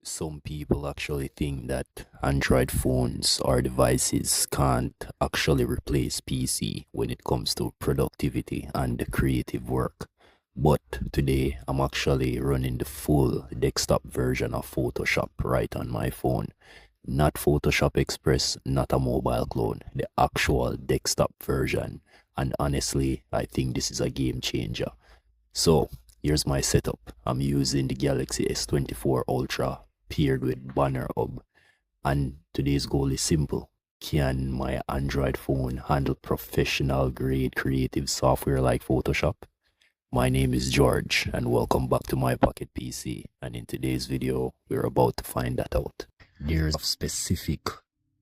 Some people actually think that Android phones or devices can't actually replace PC when it comes to productivity and creative work. But today I'm actually running the full desktop version of Photoshop right on my phone. Not Photoshop Express, not a mobile clone, the actual desktop version. And honestly, I think this is a game changer. So here's my setup. I'm using the Galaxy S24 Ultra paired with Banner Hub. And today's goal is simple. Can my Android phone handle professional grade creative software like Photoshop? My name is George and welcome back to my pocket PC. And in today's video, we're about to find that out. There's specific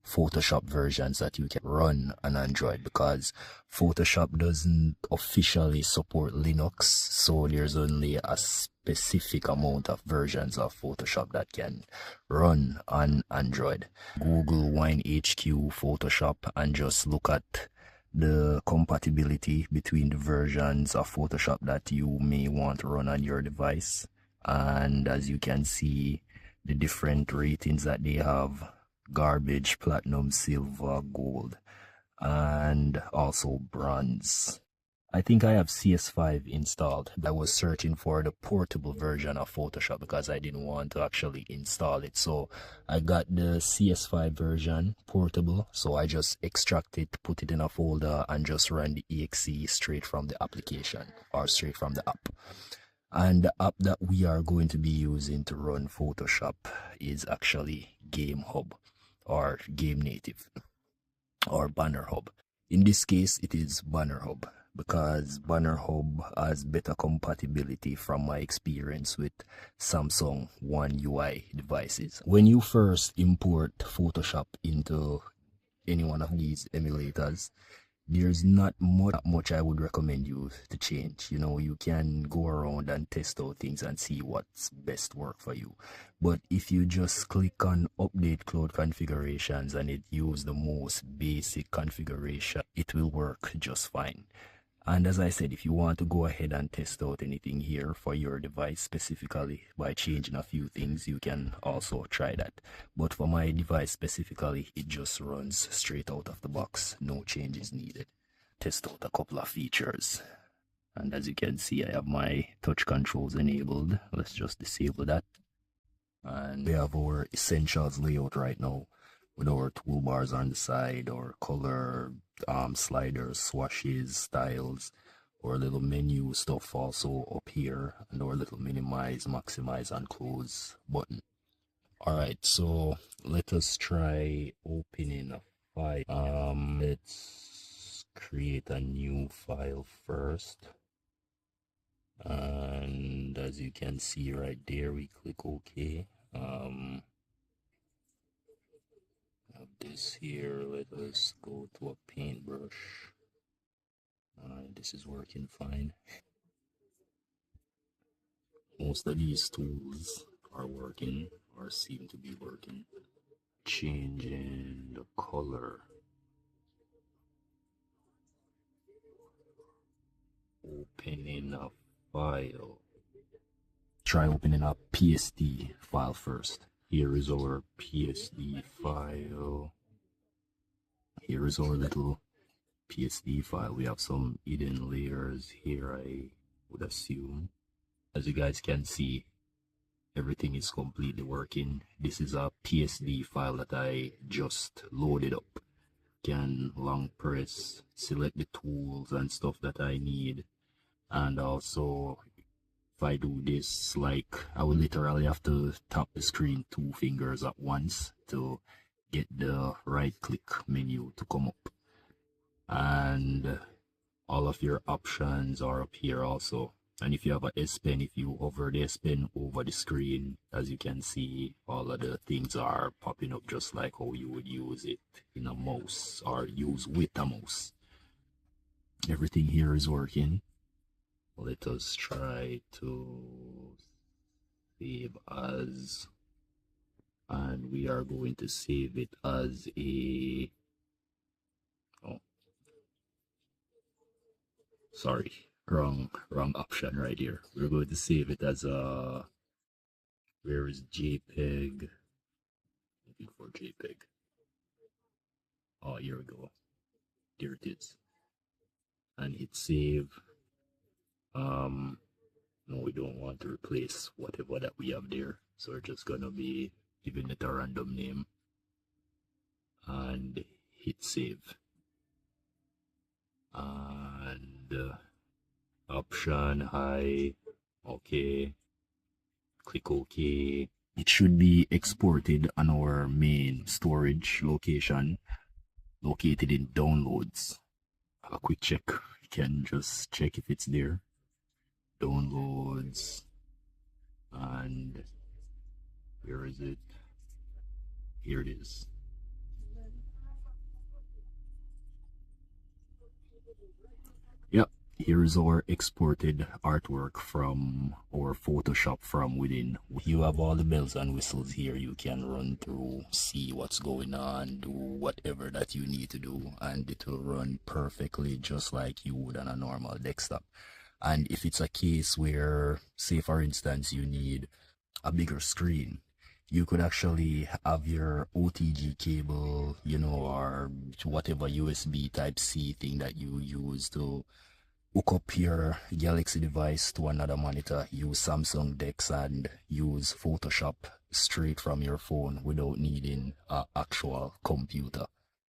Photoshop versions that you can run on Android because Photoshop doesn't officially support Linux, so there's only a specific amount of versions of Photoshop that can run on Android. Google Wine HQ Photoshop and just look at the compatibility between the versions of Photoshop that you may want to run on your device. And as you can see, the different ratings that they have: garbage, platinum, silver, gold, and also bronze. I think I have CS5 installed. I was searching for the portable version of Photoshop because I didn't want to actually install it. So I got the CS5 version portable. So I just extract it, put it in a folder, and just run the exe straight from the application or straight from the app. And the app that we are going to be using to run Photoshop is actually Game Hub or Game Native or Banner Hub. In this case, it is Banner Hub because Banner Hub has better compatibility from my experience with Samsung One UI devices. When you first import Photoshop into any one of these emulators, there's not much I would recommend you to change. You know, you can go around and test out things and see what's best work for you. But if you just click on update cloud configurations and it use the most basic configuration, it will work just fine. And as I said, if you want to go ahead and test out anything here for your device specifically by changing a few things, you can also try that. But for my device specifically, it just runs straight out of the box. No changes needed. Test out a couple of features. And as you can see, I have my touch controls enabled. Let's just disable that. And we have our essentials layout right now with our toolbars on the side, our color sliders, swashes, styles, our little menu stuff also up here, and our little minimize, maximize, and close button. All right, so let us try opening a file. Let's create a new file first. And as you can see right there, we click OK. Have this here. Let us go to a paintbrush. This is working fine. Most of these tools are working or seem to be working. Changing the color. Opening a file. Try opening a PSD file first. Here is our PSD file. Here is our little PSD file. We have some hidden layers here, I would assume. As you guys can see, everything is completely working. This is a PSD file that I just loaded up. Can long press, select the tools and stuff that I need. And also, if I do this, like, I will literally have to tap the screen 2 fingers at once to get the right click menu to come up. And all of your options are up here also. And if you have a S Pen, if you hover the S Pen over the screen, as you can see, all of the things are popping up just like how you would use it in a mouse or use with a mouse. Everything here is working. Let us try to save as, and we are going to save it as a, oh, sorry, wrong option right here. We're going to save it as a Where is JPEG? Looking for JPEG. Oh, here we go. There it is. And hit save. No, we don't want to replace whatever that we have there. So we're just gonna be giving it a random name. And hit save. And option high. Okay. Click OK. It should be exported on our main storage location located in downloads. A quick check. You can just check if it's there. Downloads. And where is it? Here it is. Yep, here's our exported artwork from our Photoshop from within. You have all the bells and whistles here. You can run through, see what's going on, do whatever that you need to do, and it will run perfectly just like you would on a normal desktop. And if it's a case where, say for instance, you need a bigger screen, you could actually have your OTG cable, you know, or whatever USB type C thing that you use to hook up your Galaxy device to another monitor, use Samsung DeX and use Photoshop straight from your phone without needing an actual computer.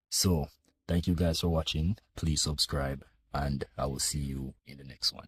So thank you guys for watching. Please subscribe and I will see you in the next one.